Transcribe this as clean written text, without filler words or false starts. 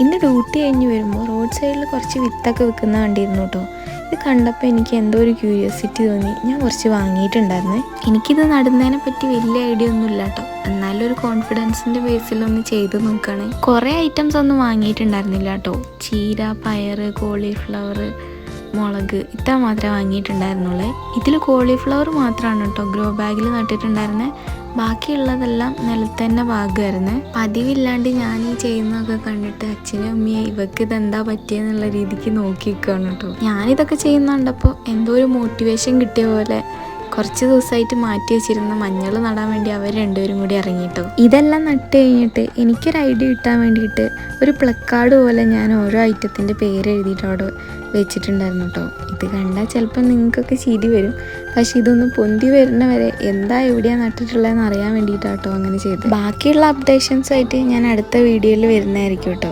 ഇന്ന് ഡ്യൂട്ടി കഴിഞ്ഞ് വരുമ്പോൾ റോഡ് സൈഡിൽ കുറച്ച് വിത്തൊക്കെ വിൽക്കുന്ന കണ്ടിരുന്നു കേട്ടോ. ഇത് കണ്ടപ്പോൾ എനിക്ക് എന്തോ ഒരു ക്യൂരിയോസിറ്റി തോന്നി. ഞാൻ കുറച്ച് വാങ്ങിയിട്ടുണ്ടായിരുന്നേ. എനിക്കിത് നടുന്നതിനെ പറ്റി വലിയ ഐഡിയ ഒന്നും ഇല്ല കേട്ടോ. എന്നാലും ഒരു കോൺഫിഡൻസിൻ്റെ ബേസിലൊന്ന് ചെയ്ത് നോക്കുകയാണ്. കുറേ ഐറ്റംസ് ഒന്നും വാങ്ങിയിട്ടുണ്ടായിരുന്നില്ല കേട്ടോ. ചീര, പയർ, കോളിഫ്ലവർ, മുളക് ഇത്ര മാത്രമേ വാങ്ങിയിട്ടുണ്ടായിരുന്നുള്ളൂ. ഇതിൽ കോളിഫ്ലവർ മാത്രമാണ് കേട്ടോ ഗ്രോ ബാഗിൽ നട്ടിട്ടുണ്ടായിരുന്നത്. ബാക്കിയുള്ളതെല്ലാം നിലത്ത് തന്നെ പാകുമായിരുന്നു. പതിവില്ലാണ്ട് ഞാൻ ഈ ചെയ്യുന്നതൊക്കെ കണ്ടിട്ട് അച്ഛനും അമ്മയെ ഇവക്ക് ഇതെന്താ പറ്റിയെന്നുള്ള രീതിക്ക് നോക്കി നിൽക്കുകയാണ് കേട്ടോ. ഞാനിതൊക്കെ ചെയ്യുന്നുണ്ടപ്പോൾ എന്തോ ഒരു മോട്ടിവേഷൻ കിട്ടിയ പോലെ കുറച്ച് ദിവസമായിട്ട് മാറ്റി വെച്ചിരുന്ന മഞ്ഞൾ നടാൻ വേണ്ടി അവർ രണ്ടുപേരും കൂടി ഇറങ്ങിയിട്ടോ. ഇതെല്ലാം നട്ട് കഴിഞ്ഞിട്ട് എനിക്കൊരു ഐഡിയ കിട്ടാൻ വേണ്ടിയിട്ട് ഒരു പ്ലക്കാർഡ് പോലെ ഞാൻ ഓരോ ഐറ്റത്തിൻ്റെ പേര് എഴുതിയിട്ട് അവിടെ വെച്ചിട്ടുണ്ടായിരുന്നു കേട്ടോ. ഇത് കണ്ടാൽ ചിലപ്പോൾ നിങ്ങൾക്കൊക്കെ ചിരി വരും. പക്ഷെ ഇതൊന്ന് പൊന്തി വരുന്ന വരെ എന്താ എവിടെയാണ് നട്ടിട്ടുള്ളതെന്ന് അറിയാൻ വേണ്ടിയിട്ടാട്ടോ അങ്ങനെ ചെയ്ത്. ബാക്കിയുള്ള അപ്ഡേഷൻസായിട്ട് ഞാൻ അടുത്ത വീഡിയോയിൽ വരുന്നതായിരിക്കും കേട്ടോ.